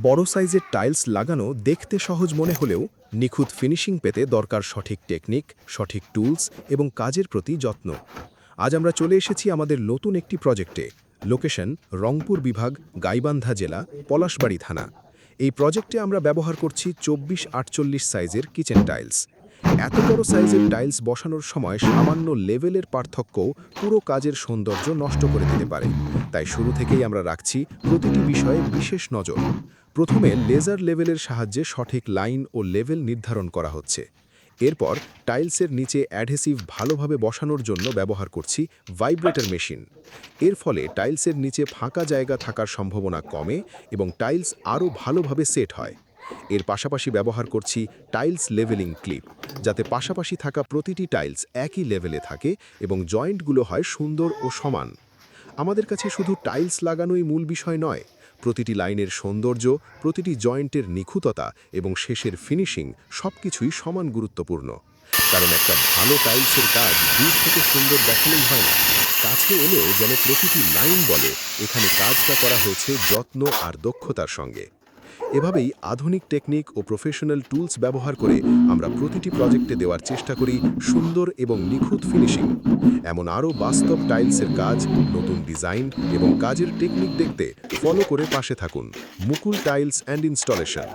বড় সাইজের টাইলস লাগানো দেখতে সহজ মনে হলেও নিখুঁত ফিনিশিং পেতে দরকার সঠিক টেকনিক, সঠিক টুলস এবং কাজের প্রতি যত্ন। আজ আমরা চলে এসেছি আমাদের নতুন একটি প্রজেক্টে। লোকেশন রংপুর বিভাগ, গাইবান্ধা জেলা, পলাশবাড়ি থানা। এই প্রজেক্টে আমরা ব্যবহার করছি 24-48 সাইজের কিচেন টাইলস। এত বড় সাইজের টাইলস বসানোর সময় সামান্য লেভেলের পার্থক্যও পুরো কাজের সৌন্দর্য নষ্ট করে দিতে পারে। তাই শুরু থেকেই আমরা রাখছি প্রতিটি বিষয়ে বিশেষ নজর। প্রথমে লেজার লেভেলের সাহায্যে সঠিক লাইন ও লেভেল নির্ধারণ করা হচ্ছে। এরপর টাইলসের নিচে অ্যাডহেসিভ ভালোভাবে বসানোর জন্য ব্যবহার করছি ভাইব্রেটর মেশিন। এর ফলে টাইলসের নিচে ফাঁকা জায়গা থাকার সম্ভাবনা কমে এবং টাইলস আরও ভালোভাবে সেট হয়। এর পাশাপাশি ব্যবহার করছি টাইলস লেভেলিং ক্লিপ, যাতে পাশাপাশি থাকা প্রতিটি টাইলস একই লেভেলে থাকে এবং জয়েন্টগুলো হয় সুন্দর ও সমান। আমাদের কাছে শুধু টাইলস লাগানোই মূল বিষয় নয়, প্রতিটি লাইনের সৌন্দর্য, প্রতিটি জয়েন্টের নিখুঁততা এবং শেষের ফিনিশিং সবকিছুই সমান গুরুত্বপূর্ণ। কারণ একটা ভালো টাইলসের কাজ দূর থেকে সুন্দর দেখালেই হয় না, কাছে এলেও যেন প্রতিটি লাইন বলে এখানে কাজটা করা হয়েছে যত্ন আর দক্ষতার সঙ্গে। এভাবেই আধুনিক টেকনিক ও প্রফেশনাল টুলস ব্যবহার করে আমরা প্রতিটি প্রজেক্টে দেওয়ার চেষ্টা করি সুন্দর এবং নিখুঁত ফিনিশিং। এমন আরও বাস্তব টাইলসের কাজ, নতুন ডিজাইন এবং কাজের টেকনিক দেখতে ফলো করে পাশে থাকুন। মুকুল টাইলস অ্যান্ড ইনস্টলেশন।